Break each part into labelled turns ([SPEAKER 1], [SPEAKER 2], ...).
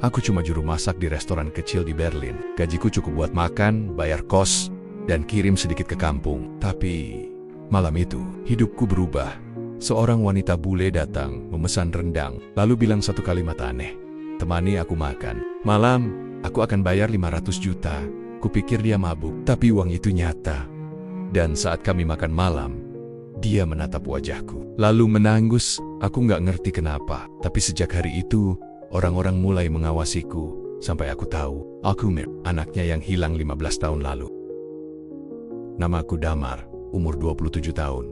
[SPEAKER 1] Aku cuma juru masak di restoran kecil di Berlin. Gajiku cukup buat makan, bayar kos, dan kirim sedikit ke kampung. Tapi malam itu, hidupku berubah. Seorang wanita bule datang, memesan rendang, lalu bilang satu kalimat aneh. Temani aku makan. Malam, aku akan bayar 500 juta. Kupikir dia mabuk, tapi uang itu nyata. Dan saat kami makan malam, dia menatap wajahku. Lalu menangis, aku nggak ngerti kenapa. Tapi sejak hari itu, orang-orang mulai mengawasiku. Sampai aku tahu, aku anaknya yang hilang 15 tahun lalu. Namaku Damar, umur 27 tahun.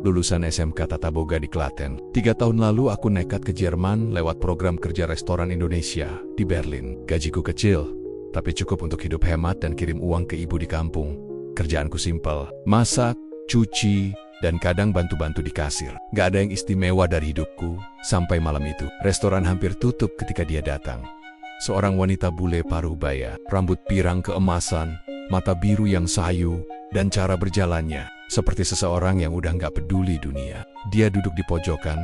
[SPEAKER 1] Lulusan SMK Tata Boga di Klaten. 3 tahun lalu aku nekat ke Jerman lewat program kerja restoran Indonesia di Berlin. Gajiku kecil, tapi cukup untuk hidup hemat dan kirim uang ke ibu di kampung. Kerjaanku simpel, masak, cuci, dan kadang bantu-bantu di kasir. Gak ada yang istimewa dari hidupku. Sampai malam itu, restoran hampir tutup ketika dia datang. Seorang wanita bule parubaya, rambut pirang keemasan, mata biru yang sayu, dan cara berjalannya seperti seseorang yang udah gak peduli dunia. Dia duduk di pojokan,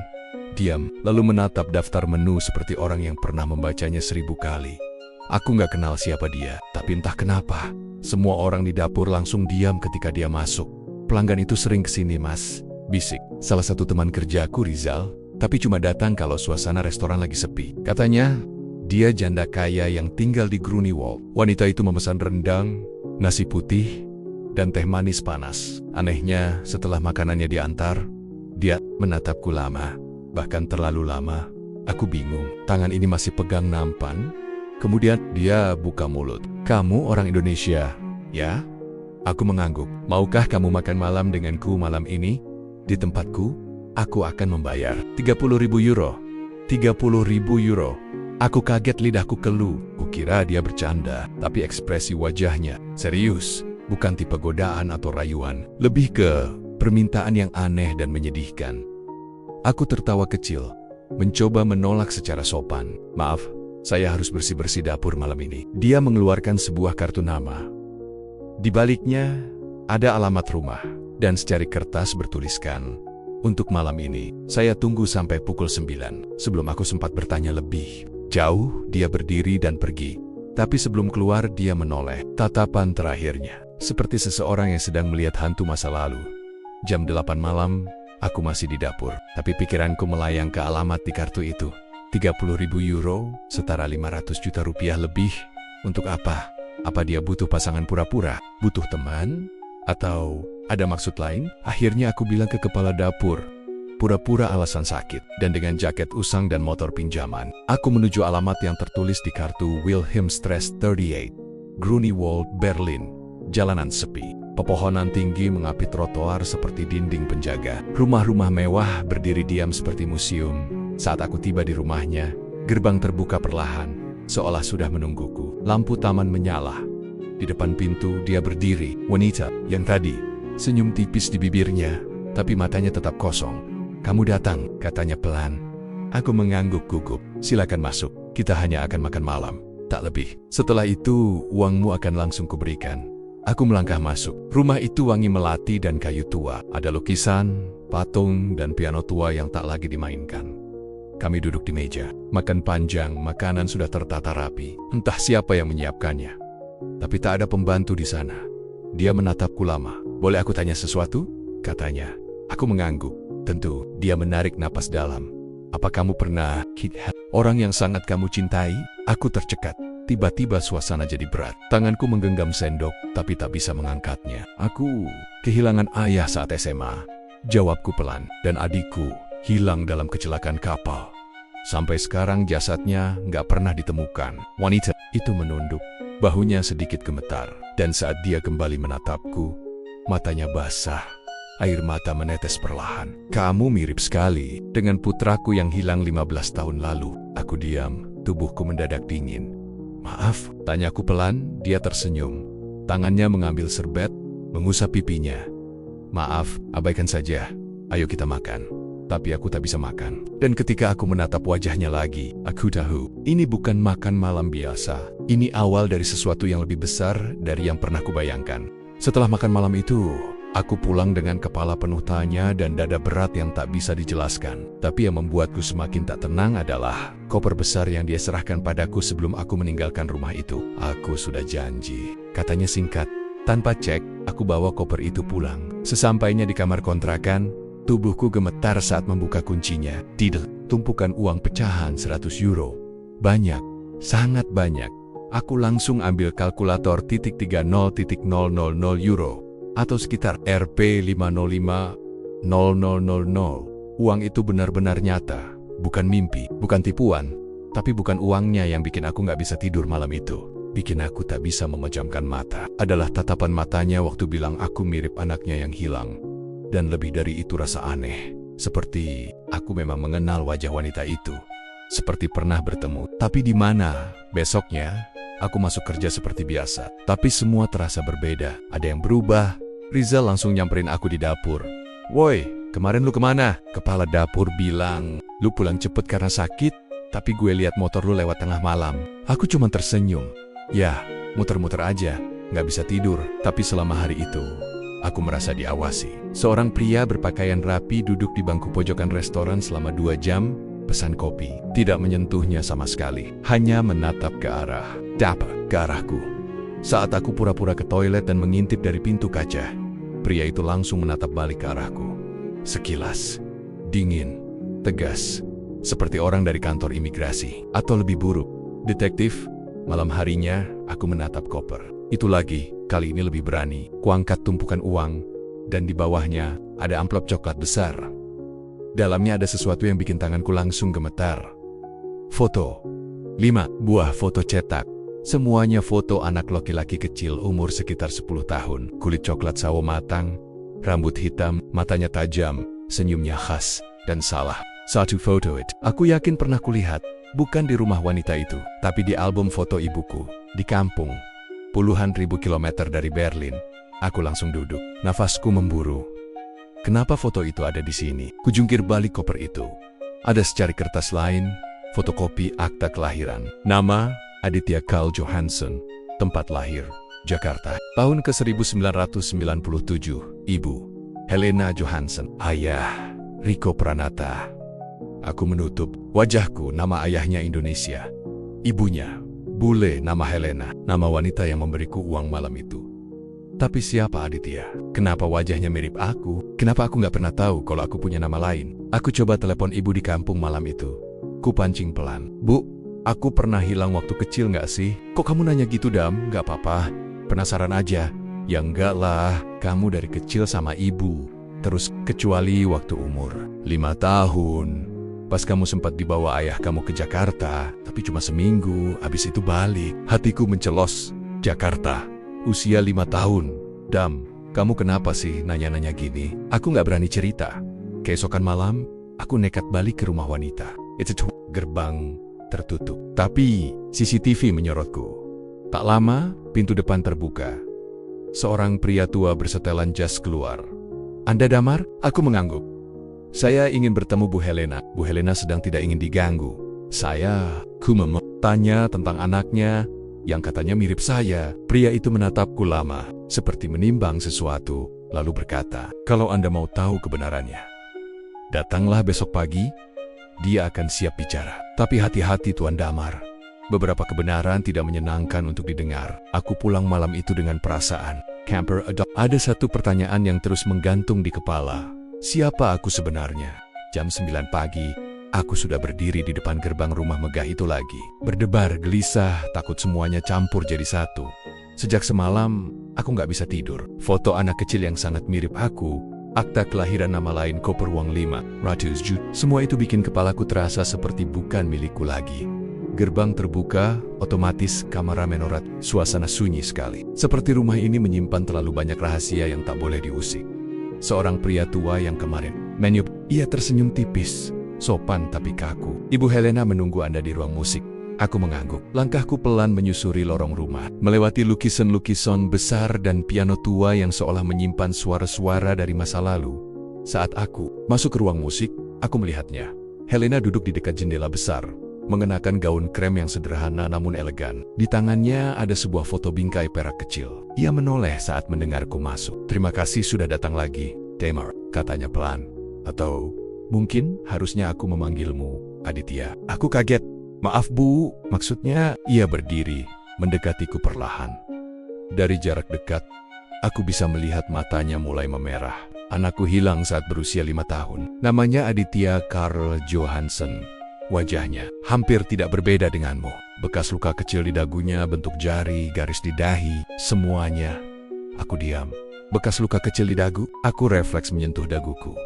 [SPEAKER 1] diam, lalu menatap daftar menu seperti orang yang pernah membacanya 1000 kali. Aku gak kenal siapa dia, tapi entah kenapa, semua orang di dapur langsung diam ketika dia masuk. Pelanggan itu sering kesini, Mas, bisik salah satu teman kerjaku, Rizal, tapi cuma datang kalau suasana restoran lagi sepi. Katanya, dia janda kaya yang tinggal di Grunewald. Wanita itu memesan rendang, nasi putih, dan teh manis panas. Anehnya, setelah makanannya diantar, dia menatapku lama, bahkan terlalu lama. Aku bingung, tangan ini masih pegang nampan. Kemudian dia buka mulut. Kamu orang Indonesia, ya? Aku mengangguk. Maukah kamu makan malam denganku malam ini? Di tempatku, aku akan membayar 30.000 euro. 30.000 euro. Aku kaget, lidahku keluh. Kukira dia bercanda, tapi ekspresi wajahnya serius. Bukan tipe godaan atau rayuan. Lebih ke permintaan yang aneh dan menyedihkan. Aku tertawa kecil, mencoba menolak secara sopan. Maaf, saya harus bersih-bersih dapur malam ini. Dia mengeluarkan sebuah kartu nama. Di baliknya, ada alamat rumah, dan secari kertas bertuliskan, untuk malam ini, saya tunggu sampai pukul 9. Sebelum aku sempat bertanya lebih jauh, dia berdiri dan pergi. Tapi sebelum keluar, dia menoleh. Tatapan terakhirnya, seperti seseorang yang sedang melihat hantu masa lalu. Jam 8 malam, aku masih di dapur, tapi pikiranku melayang ke alamat di kartu itu. 30.000 euro, setara 500 juta rupiah lebih. Untuk apa? Apa dia butuh pasangan pura-pura? Butuh teman? Atau ada maksud lain? Akhirnya aku bilang ke kepala dapur, pura-pura alasan sakit, dan dengan jaket usang dan motor pinjaman, aku menuju alamat yang tertulis di kartu Wilhelmstrasse 38, Grunewald, Berlin. Jalanan sepi, pepohonan tinggi mengapit trotoar seperti dinding penjaga. Rumah-rumah mewah berdiri diam seperti museum. Saat aku tiba di rumahnya, gerbang terbuka perlahan, seolah sudah menungguku. Lampu taman menyala. Di depan pintu dia berdiri, wanita yang tadi senyum tipis di bibirnya, tapi matanya tetap kosong. Kamu datang, katanya pelan. Aku mengangguk gugup. Silakan masuk, kita hanya akan makan malam, tak lebih. Setelah itu, uangmu akan langsung kuberikan. Aku melangkah masuk. Rumah itu wangi melati dan kayu tua. Ada lukisan, patung, dan piano tua yang tak lagi dimainkan. Kami duduk di meja, makan panjang, makanan sudah tertata rapi. Entah siapa yang menyiapkannya. Tapi tak ada pembantu di sana. Dia menatapku lama. Boleh aku tanya sesuatu? Katanya. Aku mengangguk. Tentu, dia menarik napas dalam. Apa kamu pernah orang yang sangat kamu cintai? Aku tercekat. Tiba-tiba suasana jadi berat. Tanganku menggenggam sendok, tapi tak bisa mengangkatnya. Aku kehilangan ayah saat SMA. Jawabku pelan. Dan adikku hilang dalam kecelakaan kapal. Sampai sekarang jasadnya nggak pernah ditemukan. Wanita itu menunduk. Bahunya sedikit gemetar. Dan saat dia kembali menatapku, matanya basah. Air mata menetes perlahan. Kamu mirip sekali dengan putraku yang hilang 15 tahun lalu. Aku diam, tubuhku mendadak dingin. Maaf, tanyaku pelan. Dia tersenyum. Tangannya mengambil serbet, mengusap pipinya. Maaf, abaikan saja. Ayo kita makan. Tapi aku tak bisa makan. Dan ketika aku menatap wajahnya lagi, aku tahu, ini bukan makan malam biasa. Ini awal dari sesuatu yang lebih besar dari yang pernah kubayangkan. Setelah makan malam itu, Aku pulang dengan kepala penuh tanya dan dada berat yang tak bisa dijelaskan. Tapi yang membuatku semakin tak tenang adalah koper besar yang dia serahkan padaku sebelum aku meninggalkan rumah itu. Aku sudah janji, katanya singkat. Tanpa cek, aku bawa koper itu pulang. Sesampainya di kamar kontrakan, tubuhku gemetar saat membuka kuncinya. Tidak, tumpukan uang pecahan 100 euro. Banyak, sangat banyak. Aku langsung ambil kalkulator .30.000 euro. Atau sekitar Rp 505.0000. Uang itu benar-benar nyata, bukan mimpi, bukan tipuan. Tapi bukan uangnya yang bikin aku nggak bisa tidur malam itu. Bikin aku tak bisa memejamkan mata adalah tatapan matanya waktu bilang aku mirip anaknya yang hilang. Dan lebih dari itu rasa aneh, seperti aku memang mengenal wajah wanita itu. Seperti pernah bertemu. Tapi di mana? Besoknya, aku masuk kerja seperti biasa. Tapi semua terasa berbeda. Ada yang berubah. Rizal langsung nyamperin aku di dapur. "Woi, kemarin lu kemana?" Kepala dapur bilang, "Lu pulang cepet karena sakit, tapi gue lihat motor lu lewat tengah malam." Aku cuma tersenyum. Ya, muter-muter aja, nggak bisa tidur. Tapi selama hari itu, aku merasa diawasi. Seorang pria berpakaian rapi duduk di bangku pojokan restoran selama 2 jam, pesan kopi. Tidak menyentuhnya sama sekali, hanya menatap ke arahku. Saat aku pura-pura ke toilet dan mengintip dari pintu kaca, pria itu langsung menatap balik ke arahku. Sekilas, dingin, tegas, seperti orang dari kantor imigrasi. Atau lebih buruk, detektif. Malam harinya, aku menatap koper. Itu lagi, kali ini lebih berani. Kuangkat tumpukan uang, dan di bawahnya ada amplop coklat besar. Dalamnya ada sesuatu yang bikin tanganku langsung gemetar. Foto. 5 buah foto cetak. Semuanya foto anak laki-laki kecil umur sekitar 10 tahun. Kulit coklat sawo matang, rambut hitam, matanya tajam, senyumnya khas, dan salah satu foto itu aku yakin pernah kulihat. Bukan di rumah wanita itu, tapi di album foto ibuku, di kampung. Puluhan ribu kilometer dari Berlin. Aku langsung duduk, nafasku memburu. Kenapa foto itu ada di sini? Kujungkir balik koper itu. Ada secari kertas lain, fotokopi akta kelahiran. Nama, Aditya Carl Johansson. Tempat lahir, Jakarta. Tahun ke-1997. Ibu, Helena Johansson. Ayah, Riko Pranata. Aku menutup wajahku, nama ayahnya Indonesia. Ibunya, bule, nama Helena. Nama wanita yang memberiku uang malam itu. Tapi siapa Aditya? Kenapa wajahnya mirip aku? Kenapa aku nggak pernah tahu kalau aku punya nama lain? Aku coba telepon ibu di kampung malam itu. Ku pancing pelan. "Bu, aku pernah hilang waktu kecil nggak sih?" "Kok kamu nanya gitu, Dam?" "Nggak apa-apa, penasaran aja." "Ya enggak lah, kamu dari kecil sama ibu. Terus kecuali waktu umur 5 tahun. Pas kamu sempat dibawa ayah kamu ke Jakarta, tapi cuma seminggu, habis itu balik." Hatiku mencelos. Jakarta, usia 5 tahun. "Dam, kamu kenapa sih nanya-nanya gini?" Aku nggak berani cerita. Keesokan malam, aku nekat balik ke rumah wanita. Gerbang tertutup. Tapi CCTV menyorotku. Tak lama, pintu depan terbuka. Seorang pria tua bersetelan jas keluar. "Anda Damar?" Aku mengangguk. "Saya ingin bertemu Bu Helena." Bu Helena sedang tidak ingin diganggu. Ku tanya tentang anaknya yang katanya mirip saya. Pria itu menatapku lama, seperti menimbang sesuatu, lalu berkata, "Kalau Anda mau tahu kebenarannya, datanglah besok pagi. Dia akan siap bicara. Tapi hati-hati Tuan Damar. Beberapa kebenaran tidak menyenangkan untuk didengar." Aku pulang malam itu dengan perasaan camper adopt. Ada satu pertanyaan yang terus menggantung di kepala. Siapa aku sebenarnya? Jam 9 pagi, aku sudah berdiri di depan gerbang rumah megah itu lagi. Berdebar gelisah, takut semuanya campur jadi satu. Sejak semalam, aku nggak bisa tidur. Foto anak kecil yang sangat mirip aku, akta kelahiran, nama lain, koper uang 500 juta. Semua itu bikin kepalaku terasa seperti bukan milikku lagi. Gerbang terbuka, otomatis kamera menyorot. Suasana sunyi sekali. Seperti rumah ini menyimpan terlalu banyak rahasia yang tak boleh diusik. Seorang pria tua yang kemarin menyup. Ia tersenyum tipis, sopan tapi kaku. "Ibu Helena menunggu Anda di ruang musik." Aku mengangguk. Langkahku pelan menyusuri lorong rumah, melewati lukisan-lukisan besar dan piano tua yang seolah menyimpan suara-suara dari masa lalu. Saat aku masuk ke ruang musik, aku melihatnya. Helena duduk di dekat jendela besar, mengenakan gaun krem yang sederhana namun elegan. Di tangannya ada sebuah foto bingkai perak kecil. Ia menoleh saat mendengarku masuk. "Terima kasih sudah datang lagi, Tamar," katanya pelan. "Atau mungkin harusnya aku memanggilmu Aditya." Aku kaget. "Maaf Bu, maksudnya..." Ia berdiri, mendekatiku perlahan. Dari jarak dekat, aku bisa melihat matanya mulai memerah. Anakku hilang saat berusia 5 tahun. Namanya Aditya Karl Johansen. Wajahnya hampir tidak berbeda denganmu. Bekas luka kecil di dagunya, bentuk jari, garis di dahi, semuanya. Aku diam. "Bekas luka kecil di dagu?" Aku refleks menyentuh daguku.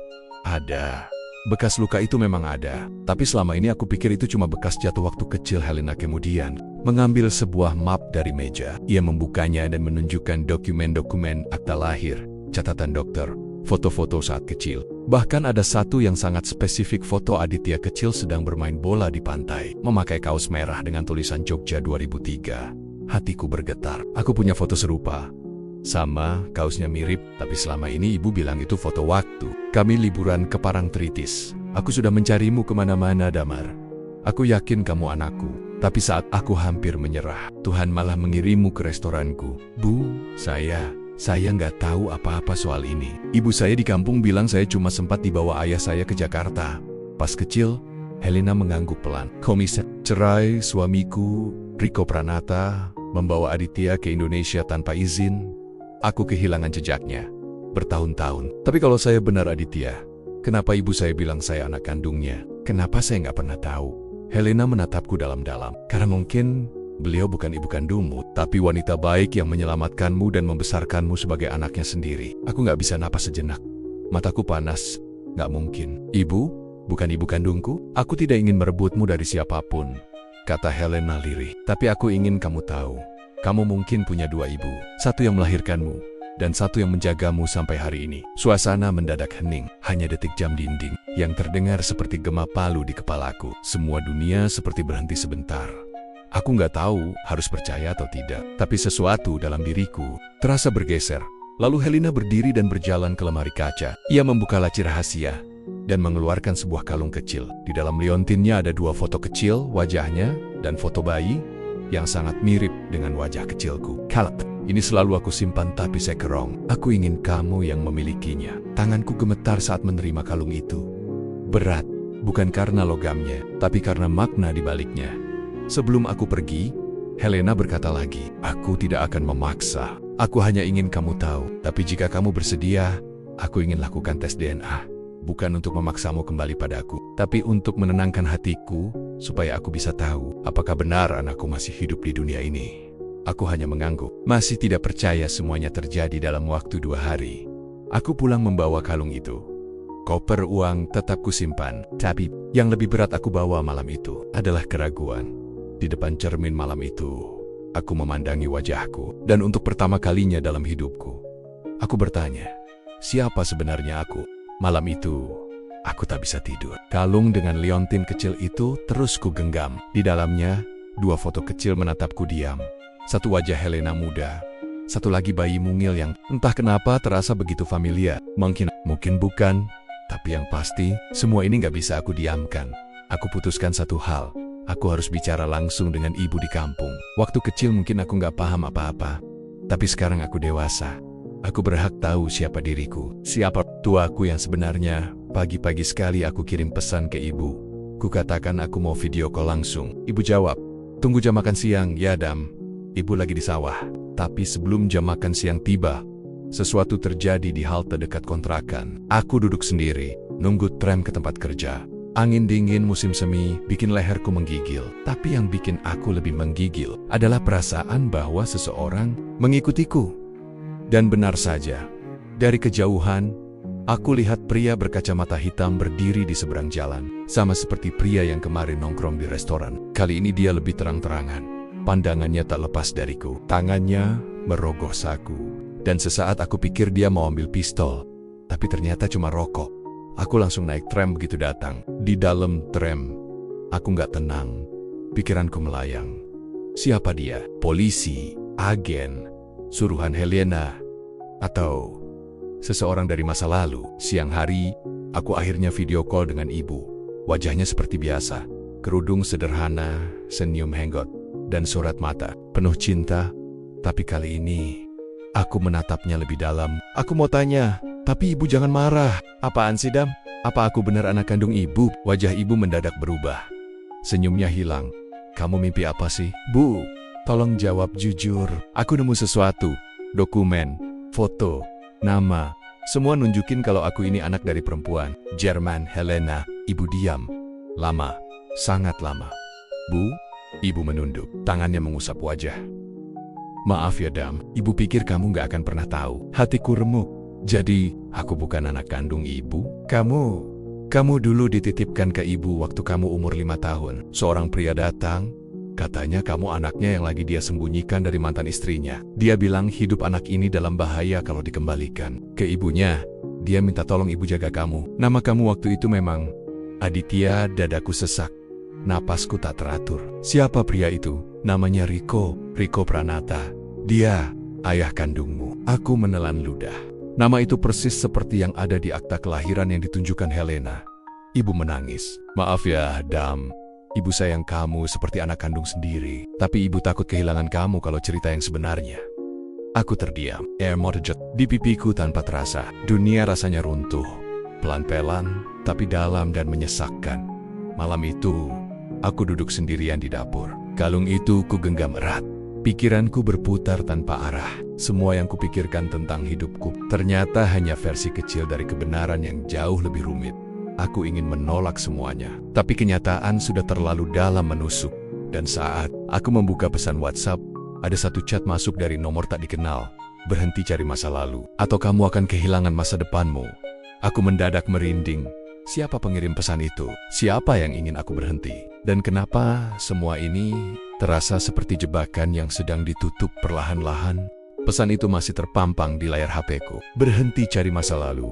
[SPEAKER 1] "Ada. Bekas luka itu memang ada. Tapi selama ini aku pikir itu cuma bekas jatuh waktu kecil." Helena kemudian mengambil sebuah map dari meja. Ia membukanya dan menunjukkan dokumen-dokumen akta lahir, catatan dokter, foto-foto saat kecil. Bahkan ada satu yang sangat spesifik, foto Aditya kecil sedang bermain bola di pantai, memakai kaos merah dengan tulisan Jogja 2003. Hatiku bergetar. Aku punya foto serupa. Sama, kaosnya mirip, tapi selama ini ibu bilang itu foto waktu kami liburan ke Parangtritis. Aku sudah mencarimu kemana-mana, Damar. Aku yakin kamu anakku. Tapi saat aku hampir menyerah, Tuhan malah mengirimmu ke restoranku. "Bu, saya nggak tahu apa-apa soal ini. Ibu saya di kampung bilang saya cuma sempat dibawa ayah saya ke Jakarta. Pas kecil," Helena mengangguk pelan. "Komisar cerai suamiku, Riko Pranata, membawa Aditya ke Indonesia tanpa izin. Aku kehilangan jejaknya bertahun-tahun. Tapi kalau saya benar Aditya, kenapa ibu saya bilang saya anak kandungnya? Kenapa saya nggak pernah tahu?" Helena menatapku dalam-dalam. "Karena mungkin beliau bukan ibu kandungmu, tapi wanita baik yang menyelamatkanmu dan membesarkanmu sebagai anaknya sendiri." Aku nggak bisa napas sejenak. Mataku panas. "Nggak mungkin. Ibu, bukan ibu kandungku? Aku tidak ingin merebutmu dari siapapun," kata Helena lirih. "Tapi aku ingin kamu tahu. Kamu mungkin punya 2 ibu. Satu yang melahirkanmu, dan satu yang menjagamu sampai hari ini." Suasana mendadak hening. Hanya detik jam dinding yang terdengar seperti gema palu di kepalaku. Semua dunia seperti berhenti sebentar. Aku nggak tahu harus percaya atau tidak, tapi sesuatu dalam diriku terasa bergeser. Lalu Helena berdiri dan berjalan ke lemari kaca. Ia membuka laci rahasia dan mengeluarkan sebuah kalung kecil. Di dalam liontinnya ada 2 foto kecil, wajahnya, dan foto bayi yang sangat mirip dengan wajah kecilku. "Kalak, ini selalu aku simpan tapi saya kerong. Aku ingin kamu yang memilikinya." Tanganku gemetar saat menerima kalung itu. Berat, bukan karena logamnya, tapi karena makna di baliknya. Sebelum aku pergi, Helena berkata lagi, "Aku tidak akan memaksa. Aku hanya ingin kamu tahu. Tapi jika kamu bersedia, aku ingin lakukan tes DNA. Bukan untuk memaksamu kembali padaku, tapi untuk menenangkan hatiku, supaya aku bisa tahu apakah benar anakku masih hidup di dunia ini." Aku hanya mengangguk, masih tidak percaya semuanya terjadi dalam waktu 2 hari. Aku pulang membawa kalung itu. Koper uang tetap kusimpan, tapi yang lebih berat aku bawa malam itu adalah keraguan. Di depan cermin malam itu, aku memandangi wajahku, dan untuk pertama kalinya dalam hidupku, aku bertanya, siapa sebenarnya aku? Malam itu, aku tak bisa tidur. Kalung dengan liontin kecil itu terus ku genggam. Di dalamnya, 2 foto kecil menatapku diam. Satu wajah Helena muda, satu lagi bayi mungil yang entah kenapa terasa begitu familiar. Mungkin bukan, tapi yang pasti, semua ini gak bisa aku diamkan. Aku putuskan satu hal, aku harus bicara langsung dengan ibu di kampung. Waktu kecil mungkin aku gak paham apa-apa, tapi sekarang aku dewasa. Aku berhak tahu siapa diriku, siapa tuaku yang sebenarnya. Pagi-pagi sekali aku kirim pesan ke ibu. Kukatakan aku mau video call langsung. Ibu jawab, "Tunggu jam makan siang, ya Dam. Ibu lagi di sawah." Tapi sebelum jam makan siang tiba, sesuatu terjadi di halte dekat kontrakan. Aku duduk sendiri, nunggu tram ke tempat kerja. Angin dingin musim semi bikin leherku menggigil. Tapi yang bikin aku lebih menggigil adalah perasaan bahwa seseorang mengikutiku. Dan benar saja, dari kejauhan, aku lihat pria berkacamata hitam berdiri di seberang jalan. Sama seperti pria yang kemarin nongkrong di restoran. Kali ini dia lebih terang-terangan. Pandangannya tak lepas dariku. Tangannya merogoh saku. Dan sesaat aku pikir dia mau ambil pistol. Tapi ternyata cuma rokok. Aku langsung naik tram begitu datang. Di dalam tram, aku gak tenang. Pikiranku melayang. Siapa dia? Polisi? Agen? Suruhan Helena? Atau seseorang dari masa lalu? Siang hari, aku akhirnya video call dengan ibu. Wajahnya seperti biasa. Kerudung sederhana, senyum henggot, dan sorot mata penuh cinta. Tapi kali ini, aku menatapnya lebih dalam. Aku mau tanya, tapi ibu jangan marah. Apaan sih, Dam? Apa aku benar anak kandung ibu? Wajah ibu mendadak berubah. Senyumnya hilang. Kamu mimpi apa sih? Bu, tolong jawab jujur. Aku nemu sesuatu. Dokumen, foto, nama. Semua nunjukin kalau aku ini anak dari perempuan. Jerman, Helena. Ibu diam. Lama. Sangat lama. Bu, ibu menunduk. Tangannya mengusap wajah. Maaf ya, Dam. Ibu pikir kamu gak akan pernah tahu. Hatiku remuk. Jadi, aku bukan anak kandung ibu. Kamu dulu dititipkan ke ibu waktu kamu umur 5 tahun. Seorang pria datang, katanya kamu anaknya yang lagi dia sembunyikan dari mantan istrinya. Dia bilang hidup anak ini dalam bahaya kalau dikembalikan ke ibunya. Dia minta tolong ibu jaga kamu. Nama kamu waktu itu memang Aditya. Dadaku sesak. Napasku tak teratur. Siapa pria itu? Namanya Riko Pranata. Dia ayah kandungmu. Aku menelan ludah. Nama itu persis seperti yang ada di akta kelahiran yang ditunjukkan Helena. Ibu menangis. Maaf ya, Dam. Ibu sayang kamu seperti anak kandung sendiri. Tapi ibu takut kehilangan kamu kalau cerita yang sebenarnya. Aku terdiam. Air mata jatuh di pipiku tanpa terasa. Dunia rasanya runtuh. Pelan-pelan, tapi dalam dan menyesakkan. Malam itu, aku duduk sendirian di dapur. Kalung itu kugenggam erat. Pikiranku berputar tanpa arah. Semua yang kupikirkan tentang hidupku ternyata hanya versi kecil dari kebenaran yang jauh lebih rumit. Aku ingin menolak semuanya, tapi kenyataan sudah terlalu dalam menusuk. Dan saat aku membuka pesan WhatsApp, ada satu chat masuk dari nomor tak dikenal. Berhenti cari masa lalu, atau kamu akan kehilangan masa depanmu. Aku mendadak merinding. Siapa pengirim pesan itu? Siapa yang ingin aku berhenti? Dan kenapa semua ini terasa seperti jebakan yang sedang ditutup perlahan-lahan? Pesan itu masih terpampang di layar HP-ku. Berhenti cari masa lalu,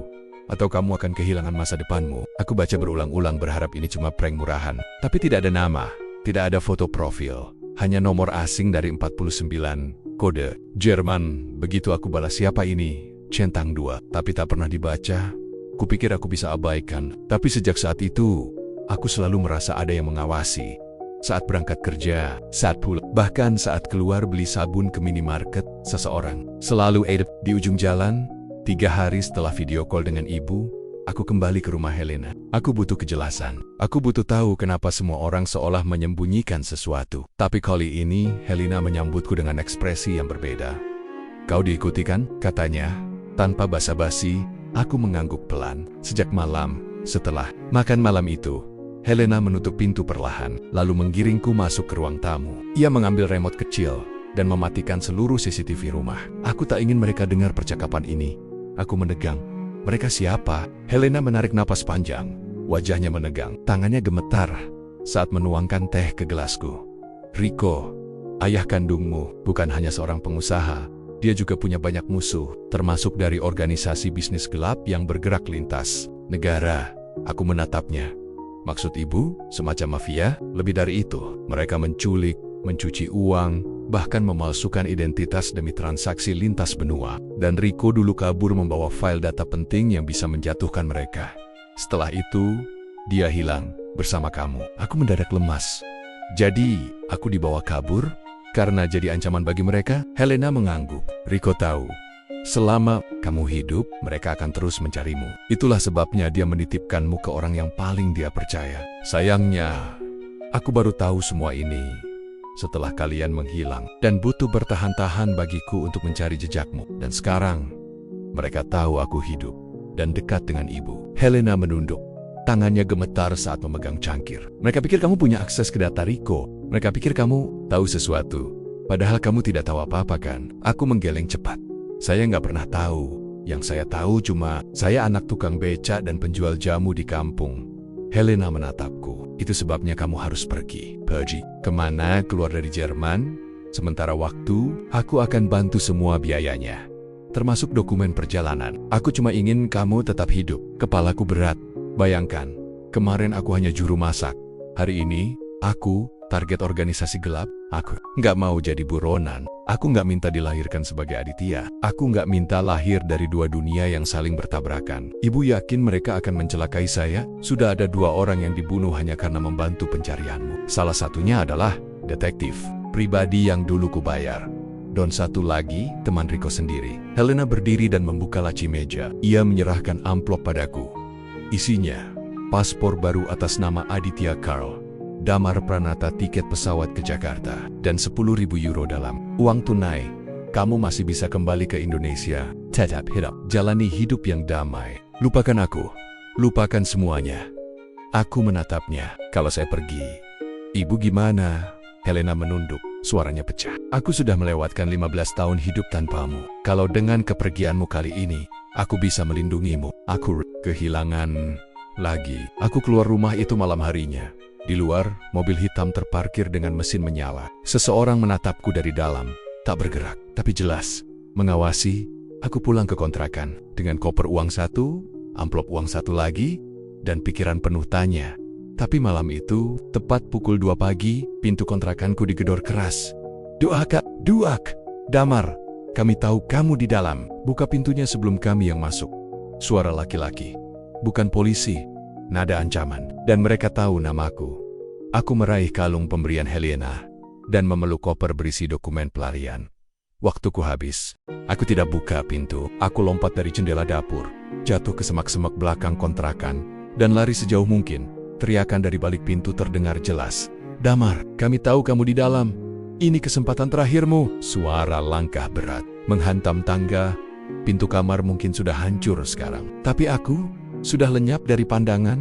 [SPEAKER 1] atau kamu akan kehilangan masa depanmu. Aku baca berulang-ulang berharap ini cuma prank murahan. Tapi tidak ada nama, tidak ada foto profil. Hanya nomor asing dari 49 kode Jerman. Begitu aku balas siapa ini? Centang 2. Tapi tak pernah dibaca. Kupikir aku bisa abaikan. Tapi sejak saat itu, aku selalu merasa ada yang mengawasi. Saat berangkat kerja, saat pulang, bahkan saat keluar beli sabun ke minimarket, seseorang selalu ada di ujung jalan. 3 hari setelah video call dengan ibu, aku kembali ke rumah Helena. Aku butuh kejelasan. Aku butuh tahu kenapa semua orang seolah menyembunyikan sesuatu. Tapi kali ini, Helena menyambutku dengan ekspresi yang berbeda. Kau diikuti kan? Katanya. Tanpa basa-basi, aku mengangguk pelan. Sejak malam, setelah makan malam itu, Helena menutup pintu perlahan, lalu menggiringku masuk ke ruang tamu. Ia mengambil remote kecil dan mematikan seluruh CCTV rumah. Aku tak ingin mereka dengar percakapan ini. Aku menegang. Mereka siapa? Helena menarik napas panjang. Wajahnya menegang. Tangannya gemetar saat menuangkan teh ke gelasku. Riko, ayah kandungmu bukan hanya seorang pengusaha. Dia juga punya banyak musuh, termasuk dari organisasi bisnis gelap yang bergerak lintas negara. Aku menatapnya. Maksud ibu, semacam mafia? Lebih dari itu, mereka menculik, mencuci uang, bahkan memalsukan identitas demi transaksi lintas benua. Dan Riko dulu kabur membawa file data penting yang bisa menjatuhkan mereka. Setelah itu, dia hilang bersama kamu. Aku mendadak lemas. Jadi, aku dibawa kabur karena jadi ancaman bagi mereka? Helena mengangguk. Riko tahu, selama kamu hidup, mereka akan terus mencarimu. Itulah sebabnya dia menitipkanmu ke orang yang paling dia percaya. Sayangnya, aku baru tahu semua ini setelah kalian menghilang, dan butuh bertahan-tahan bagiku untuk mencari jejakmu. Dan sekarang, mereka tahu aku hidup dan dekat dengan ibu. Helena menunduk. Tangannya gemetar saat memegang cangkir. Mereka pikir kamu punya akses ke data Riko. Mereka pikir kamu tahu sesuatu. Padahal kamu tidak tahu apa-apa kan? Aku menggeleng cepat. Saya nggak pernah tahu. Yang saya tahu cuma saya anak tukang beca dan penjual jamu di kampung. Helena menatapku. Itu sebabnya kamu harus pergi. Pergi kemana? Keluar dari Jerman? Sementara waktu, aku akan bantu semua biayanya. Termasuk dokumen perjalanan. Aku cuma ingin kamu tetap hidup. Kepalaku berat. Bayangkan, kemarin aku hanya juru masak. Hari ini, aku target organisasi gelap. Aku nggak mau jadi buronan. Aku nggak minta dilahirkan sebagai Aditya. Aku nggak minta lahir dari dua dunia yang saling bertabrakan. Ibu yakin mereka akan mencelakai saya? Sudah ada 2 orang yang dibunuh hanya karena membantu pencarianmu. Salah satunya adalah detektif pribadi yang dulu kubayar. Dan satu lagi, teman Riko sendiri. Helena berdiri dan membuka laci meja. Ia menyerahkan amplop padaku. Isinya, paspor baru atas nama Aditya Karl, Damar Pranata, tiket pesawat ke Jakarta, dan 10.000 euro dalam uang tunai. Kamu masih bisa kembali ke Indonesia. Tetap hidup, jalani hidup yang damai. Lupakan aku, lupakan semuanya. Aku menatapnya. Kalau saya pergi, ibu gimana? Helena menunduk, suaranya pecah. Aku sudah melewatkan 15 tahun hidup tanpamu. Kalau dengan kepergianmu kali ini, aku bisa melindungimu. Aku kehilangan lagi. Aku keluar rumah itu malam harinya. Di luar, mobil hitam terparkir dengan mesin menyala. Seseorang menatapku dari dalam, tak bergerak, tapi jelas mengawasi. Aku pulang ke kontrakan dengan koper uang 1, amplop uang 1 lagi, dan pikiran penuh tanya. Tapi malam itu, tepat pukul 2 pagi, pintu kontrakanku digedor keras. Duak, Duak, Damar, kami tahu kamu di dalam. Buka pintunya sebelum kami yang masuk. Suara laki-laki, bukan polisi. Nada ancaman, dan mereka tahu namaku. Aku meraih kalung pemberian Helena dan memeluk koper berisi dokumen pelarian. Waktuku habis. Aku tidak buka pintu. Aku lompat dari jendela dapur, jatuh ke semak-semak belakang kontrakan, dan lari sejauh mungkin. Teriakan dari balik pintu terdengar jelas. Damar, kami tahu kamu di dalam. Ini kesempatan terakhirmu. Suara langkah berat menghantam tangga. Pintu kamar mungkin sudah hancur sekarang. Tapi aku sudah lenyap dari pandangan.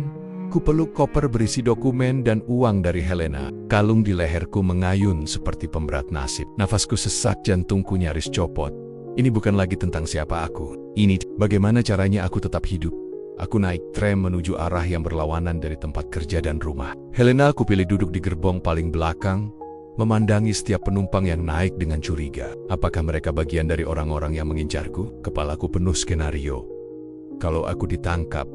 [SPEAKER 1] Kupeluk koper berisi dokumen dan uang dari Helena. Kalung di leherku mengayun seperti pemberat nasib. Nafasku sesak, jantungku nyaris copot. Ini bukan lagi tentang siapa aku. Ini bagaimana caranya aku tetap hidup. Aku naik tram menuju arah yang berlawanan dari tempat kerja dan rumah. Helena aku pilih duduk di gerbong paling belakang, memandangi setiap penumpang yang naik dengan curiga. Apakah mereka bagian dari orang-orang yang mengincarku? Kepalaku penuh skenario. Kalau aku ditangkap,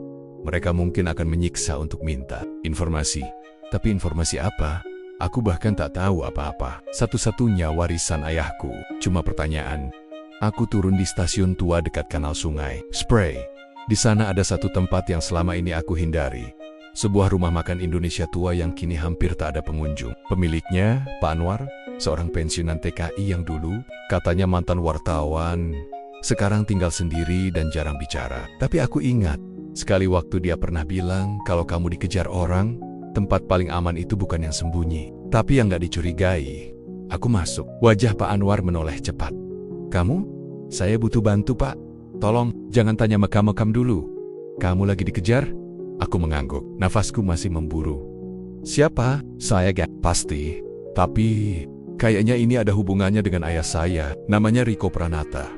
[SPEAKER 1] mereka mungkin akan menyiksa untuk minta informasi. Tapi informasi apa? Aku bahkan tak tahu apa-apa. Satu-satunya warisan ayahku cuma pertanyaan. Aku turun di stasiun tua dekat kanal sungai Spray. Di sana ada satu tempat yang selama ini aku hindari. Sebuah rumah makan Indonesia tua yang kini hampir tak ada pengunjung. Pemiliknya, Pak Anwar, seorang pensiunan TKI yang dulu katanya mantan wartawan. Sekarang tinggal sendiri dan jarang bicara. Tapi aku ingat, sekali waktu dia pernah bilang kalau kamu dikejar orang, tempat paling aman itu bukan yang sembunyi, tapi yang gak dicurigai. Aku masuk. Wajah Pak Anwar menoleh cepat. Kamu? Saya butuh bantu, Pak. Tolong, jangan tanya mekam-mekam dulu. Kamu lagi dikejar? Aku mengangguk. Nafasku masih memburu. Siapa? Saya gak pasti. Tapi, kayaknya ini ada hubungannya dengan ayah saya. Namanya Riko Pranata.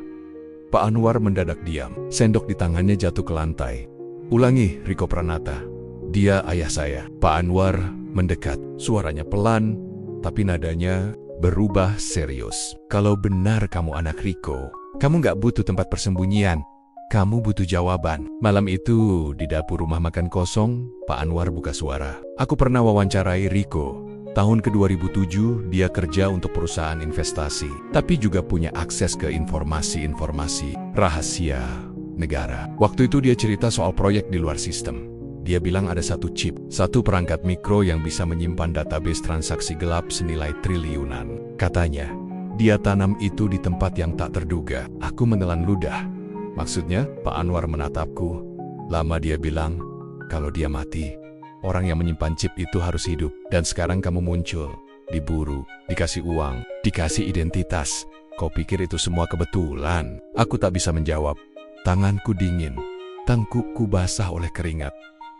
[SPEAKER 1] Pak Anwar mendadak diam. Sendok di tangannya jatuh ke lantai. Ulangi, Riko Pranata. Dia ayah saya. Pak Anwar mendekat. Suaranya pelan, tapi nadanya berubah serius. Kalau benar kamu anak Riko, kamu gak butuh tempat persembunyian. Kamu butuh jawaban. Malam itu, di dapur rumah makan kosong, Pak Anwar buka suara. Aku pernah wawancarai Riko. Tahun ke-2007, dia kerja untuk perusahaan investasi, tapi juga punya akses ke informasi-informasi rahasia negara. Waktu itu dia cerita soal proyek di luar sistem. Dia bilang ada satu chip, satu perangkat mikro yang bisa menyimpan database transaksi gelap senilai triliunan. Katanya, dia tanam itu di tempat yang tak terduga. Aku menelan ludah. Maksudnya, Pak Anwar menatapku. Lama dia bilang, kalau dia mati, orang yang menyimpan chip itu harus hidup. Dan sekarang kamu muncul, diburu, dikasih uang, dikasih identitas. Kau pikir itu semua kebetulan? Aku tak bisa menjawab. Tanganku dingin, tangkukku basah oleh keringat.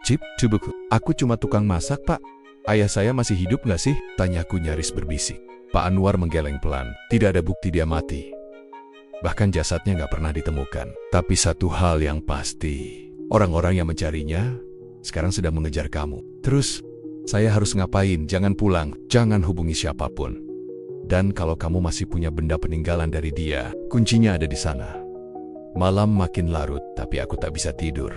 [SPEAKER 1] Chip, tubuhku. Aku cuma tukang masak, Pak. Ayah saya masih hidup nggak sih? Tanyaku nyaris berbisik. Pak Anwar menggeleng pelan. Tidak ada bukti dia mati. Bahkan jasadnya nggak pernah ditemukan. Tapi satu hal yang pasti, orang-orang yang mencarinya sekarang sedang mengejar kamu. Terus, saya harus ngapain? Jangan pulang, jangan hubungi siapapun. Dan kalau kamu masih punya benda peninggalan dari dia, kuncinya ada di sana. Malam makin larut, tapi aku tak bisa tidur.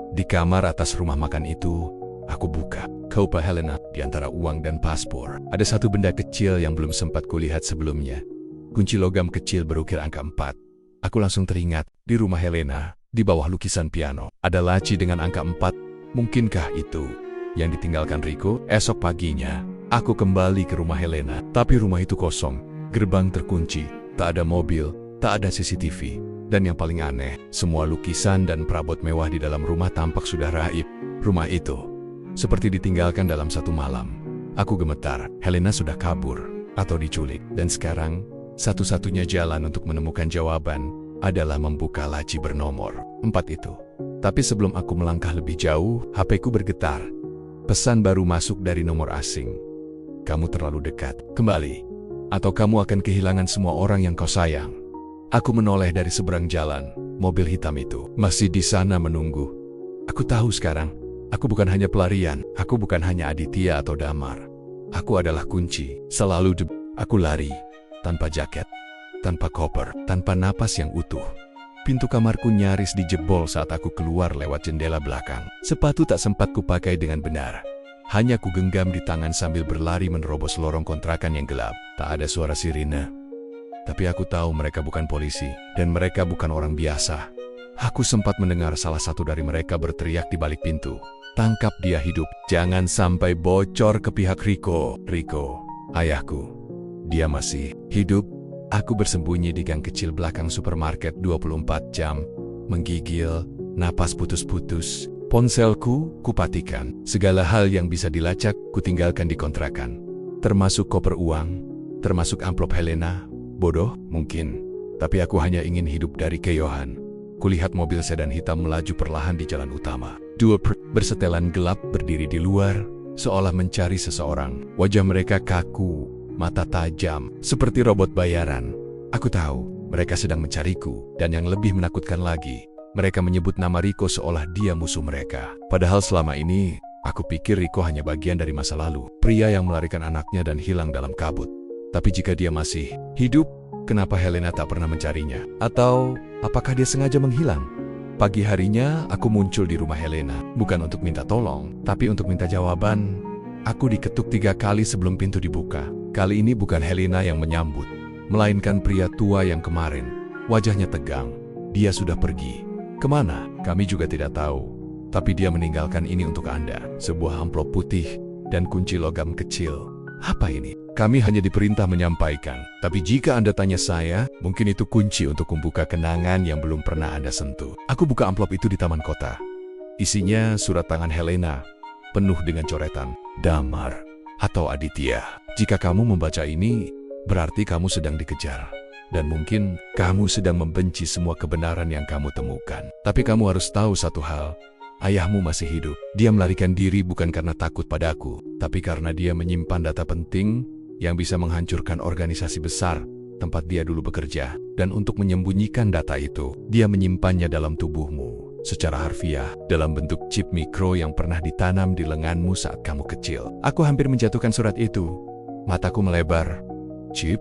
[SPEAKER 1] Di kamar atas rumah makan itu, aku buka Copa Helena. Di antara uang dan paspor, ada satu benda kecil yang belum sempat kulihat sebelumnya. Kunci logam kecil berukir angka 4. Aku langsung teringat, di rumah Helena, di bawah lukisan piano, ada laci dengan angka 4. Mungkinkah itu yang ditinggalkan Rico? Esok paginya, aku kembali ke rumah Helena, tapi rumah itu kosong. Gerbang terkunci, tak ada mobil, tak ada CCTV. Dan yang paling aneh, semua lukisan dan perabot mewah di dalam rumah tampak sudah raib. Rumah itu seperti ditinggalkan dalam satu malam. Aku gemetar, Helena sudah kabur atau diculik. Dan sekarang, satu-satunya jalan untuk menemukan jawaban adalah membuka laci bernomor 4 itu. Tapi sebelum aku melangkah lebih jauh, HP-ku bergetar. Pesan baru masuk dari nomor asing. Kamu terlalu dekat. Kembali, atau kamu akan kehilangan semua orang yang kau sayang. Aku menoleh dari seberang jalan. Mobil hitam itu masih di sana menunggu. Aku tahu sekarang, aku bukan hanya pelarian. Aku bukan hanya Aditya atau Damar. Aku adalah kunci. Selalu aku lari. Tanpa jaket, tanpa koper, tanpa napas yang utuh. Pintu kamarku nyaris dijebol saat aku keluar lewat jendela belakang. Sepatu tak sempat kupakai dengan benar. Hanya ku genggam di tangan sambil berlari menerobos lorong kontrakan yang gelap. Tak ada suara sirine. Tapi aku tahu mereka bukan polisi, dan mereka bukan orang biasa. Aku sempat mendengar salah satu dari mereka berteriak di balik pintu. Tangkap dia hidup. Jangan sampai bocor ke pihak Rico. Rico, ayahku. Dia masih hidup. Aku bersembunyi di gang kecil belakang supermarket 24 jam. Menggigil, napas putus-putus. Ponselku kupatikan. Segala hal yang bisa dilacak, kutinggalkan di kontrakan. Termasuk koper uang, termasuk amplop Helena. Bodoh, mungkin. Tapi aku hanya ingin hidup dari keyohan. Kulihat mobil sedan hitam melaju perlahan di jalan utama. Dua bersetelan gelap berdiri di luar, seolah mencari seseorang. Wajah mereka kaku, mata tajam, seperti robot bayaran. Aku tahu, mereka sedang mencariku. Dan yang lebih menakutkan lagi, mereka menyebut nama Rico seolah dia musuh mereka. Padahal selama ini, aku pikir Rico hanya bagian dari masa lalu. Pria yang melarikan anaknya dan hilang dalam kabut. Tapi jika dia masih hidup, kenapa Helena tak pernah mencarinya? Atau apakah dia sengaja menghilang? Pagi harinya, aku muncul di rumah Helena. Bukan untuk minta tolong, tapi untuk minta jawaban. Aku diketuk 3 kali sebelum pintu dibuka. Kali ini bukan Helena yang menyambut, melainkan pria tua yang kemarin. Wajahnya tegang. Dia sudah pergi. Kemana? Kami juga tidak tahu. Tapi dia meninggalkan ini untuk Anda. Sebuah amplop putih dan kunci logam kecil. Apa ini? Kami hanya diperintah menyampaikan. Tapi jika Anda tanya saya, mungkin itu kunci untuk membuka kenangan yang belum pernah Anda sentuh. Aku buka amplop itu di taman kota. Isinya surat tangan Helena, penuh dengan coretan Damar atau Aditya. Jika kamu membaca ini, berarti kamu sedang dikejar. Dan mungkin kamu sedang membenci semua kebenaran yang kamu temukan. Tapi kamu harus tahu satu hal. Ayahmu masih hidup. Dia melarikan diri bukan karena takut padaku, tapi karena dia menyimpan data penting yang bisa menghancurkan organisasi besar tempat dia dulu bekerja. Dan untuk menyembunyikan data itu, dia menyimpannya dalam tubuhmu, secara harfiah, dalam bentuk chip mikro yang pernah ditanam di lenganmu saat kamu kecil. Aku hampir menjatuhkan surat itu. Mataku melebar. Chip?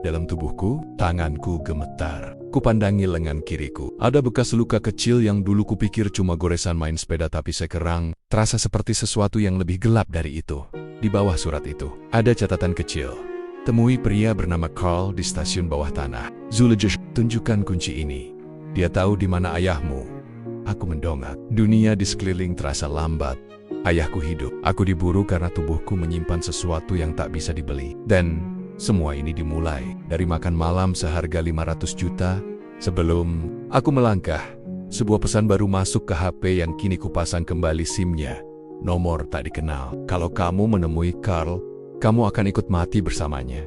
[SPEAKER 1] Dalam tubuhku, tanganku gemetar. Kupandangi lengan kiriku. Ada bekas luka kecil yang dulu kupikir cuma goresan main sepeda, tapi sekarang terasa seperti sesuatu yang lebih gelap dari itu. Di bawah surat itu, ada catatan kecil. Temui pria bernama Carl di stasiun bawah tanah. Zulejah, tunjukkan kunci ini. Dia tahu di mana ayahmu. Aku mendongak. Dunia di sekeliling terasa lambat. Ayahku hidup. Aku diburu karena tubuhku menyimpan sesuatu yang tak bisa dibeli. Dan semua ini dimulai dari makan malam seharga 500 juta. Sebelum aku melangkah, sebuah pesan baru masuk ke HP yang kini kupasang kembali SIM-nya. Nomor tak dikenal. Kalau kamu menemui Carl, kamu akan ikut mati bersamanya.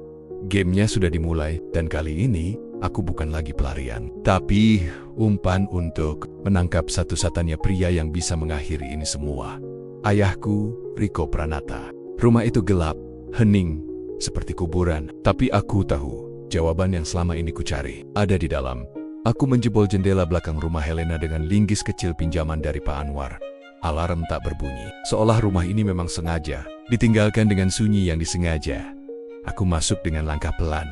[SPEAKER 1] Gamenya sudah dimulai, dan kali ini aku bukan lagi pelarian, tapi umpan untuk menangkap satu-satunya pria yang bisa mengakhiri ini semua. Ayahku, Rico Pranata. Rumah itu gelap, hening, seperti kuburan. Tapi aku tahu, jawaban yang selama ini kucari ada di dalam. Aku menjebol jendela belakang rumah Helena dengan linggis kecil pinjaman dari Pak Anwar. Alarm tak berbunyi, seolah rumah ini memang sengaja ditinggalkan dengan sunyi yang disengaja. Aku masuk dengan langkah pelan.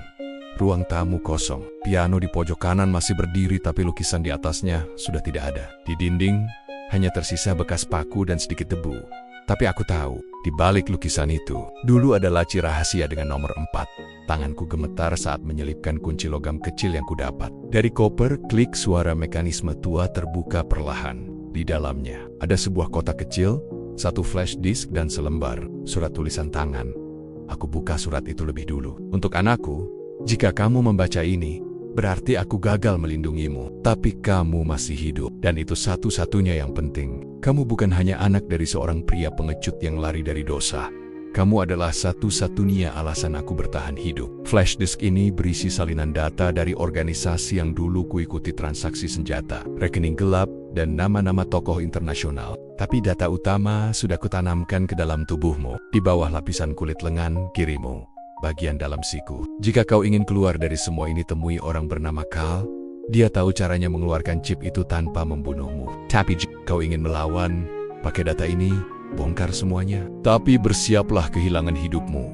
[SPEAKER 1] Ruang tamu kosong. Piano di pojok kanan masih berdiri, tapi lukisan di atasnya sudah tidak ada. Di dinding hanya tersisa bekas paku dan sedikit debu. Tapi aku tahu, di balik lukisan itu, dulu ada laci rahasia dengan nomor 4. Tanganku gemetar saat menyelipkan kunci logam kecil yang kudapat. Dari koper, klik suara mekanisme tua terbuka perlahan. Di dalamnya, ada sebuah kotak kecil, satu flash disk dan selembar surat tulisan tangan. Aku buka surat itu lebih dulu. Untuk anakku, jika kamu membaca ini, berarti aku gagal melindungimu. Tapi kamu masih hidup. Dan itu satu-satunya yang penting. Kamu bukan hanya anak dari seorang pria pengecut yang lari dari dosa. Kamu adalah satu-satunya alasan aku bertahan hidup. Flash disk ini berisi salinan data dari organisasi yang dulu kuikuti transaksi senjata, rekening gelap, dan nama-nama tokoh internasional. Tapi data utama sudah kutanamkan ke dalam tubuhmu, di bawah lapisan kulit lengan kirimu, bagian dalam siku. Jika kau ingin keluar dari semua ini, temui orang bernama Carl. Dia tahu caranya mengeluarkan chip itu tanpa membunuhmu. Tapi jika kau ingin melawan, pakai data ini, bongkar semuanya. Tapi bersiaplah kehilangan hidupmu,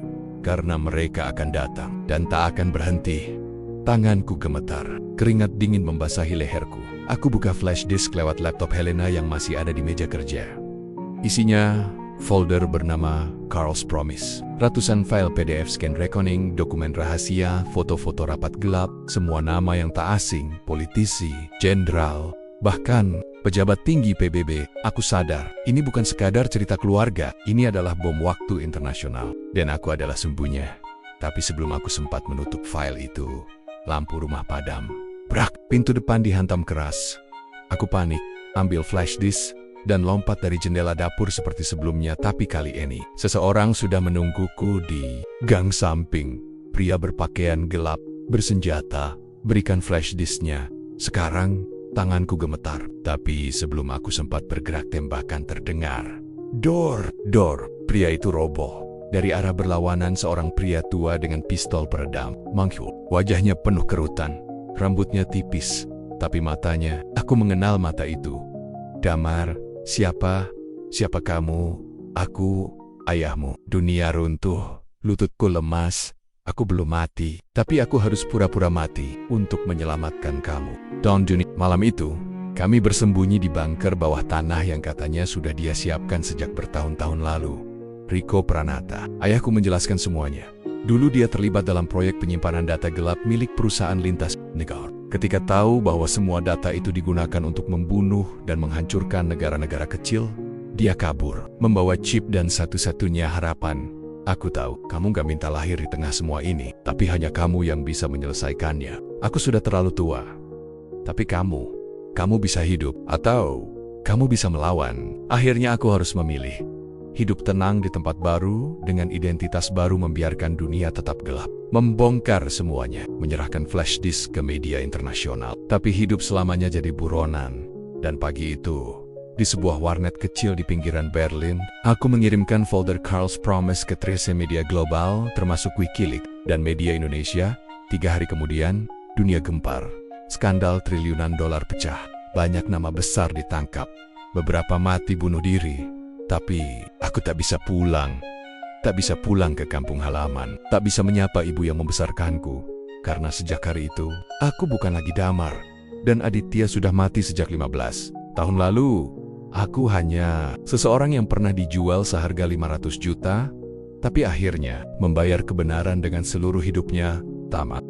[SPEAKER 1] karena mereka akan datang dan tak akan berhenti. Tanganku gemetar, keringat dingin membasahi leherku. Aku buka flash disk lewat laptop Helena yang masih ada di meja kerja. Isinya folder bernama Carl's Promise. Ratusan file PDF scan reckoning, dokumen rahasia, foto-foto rapat gelap, semua nama yang tak asing, politisi, jenderal, bahkan pejabat tinggi PBB. Aku sadar, ini bukan sekadar cerita keluarga, ini adalah bom waktu internasional. Dan aku adalah sumbunya. Tapi sebelum aku sempat menutup file itu, lampu rumah padam. Brak, pintu depan dihantam keras. Aku panik, ambil flash disk, dan lompat dari jendela dapur seperti sebelumnya. Tapi kali ini, seseorang sudah menungguku di gang samping. Pria berpakaian gelap, bersenjata, berikan flash disknya. Sekarang, tanganku gemetar. Tapi sebelum aku sempat bergerak, tembakan terdengar. Dor. Pria itu roboh. Dari arah berlawanan seorang pria tua dengan pistol peredam. Manghul. Wajahnya penuh kerutan. Rambutnya tipis. Tapi matanya, aku mengenal mata itu. Damar, siapa kamu? Aku, ayahmu. Dunia runtuh. Lututku lemas. Aku belum mati, tapi aku harus pura-pura mati untuk menyelamatkan kamu. Don Juni. Malam itu, kami bersembunyi di bunker bawah tanah yang katanya sudah dia siapkan sejak bertahun-tahun lalu. Rico Pranata. Ayahku menjelaskan semuanya. Dulu dia terlibat dalam proyek penyimpanan data gelap milik perusahaan lintas negara. Ketika tahu bahwa semua data itu digunakan untuk membunuh dan menghancurkan negara-negara kecil, dia kabur, membawa chip dan satu-satunya harapan. Aku tahu, kamu gak minta lahir di tengah semua ini, tapi hanya kamu yang bisa menyelesaikannya. Aku sudah terlalu tua. Tapi kamu bisa hidup, atau kamu bisa melawan. Akhirnya aku harus memilih. Hidup tenang di tempat baru, dengan identitas baru, membiarkan dunia tetap gelap. Membongkar semuanya, menyerahkan flash disk ke media internasional. Tapi hidup selamanya jadi buronan. Dan pagi itu, di sebuah warnet kecil di pinggiran Berlin, aku mengirimkan folder Carl's Promise ke 13 media global, termasuk Wikileaks dan media Indonesia. 3 hari kemudian, dunia gempar. Skandal triliunan dolar pecah. Banyak nama besar ditangkap. Beberapa mati bunuh diri. Tapi aku tak bisa pulang. Tak bisa pulang ke kampung halaman. Tak bisa menyapa ibu yang membesarkanku. Karena sejak hari itu, aku bukan lagi Damar. Dan Aditya sudah mati sejak 15 tahun lalu. Aku hanya seseorang yang pernah dijual seharga 500 juta, tapi akhirnya membayar kebenaran dengan seluruh hidupnya. Tamat.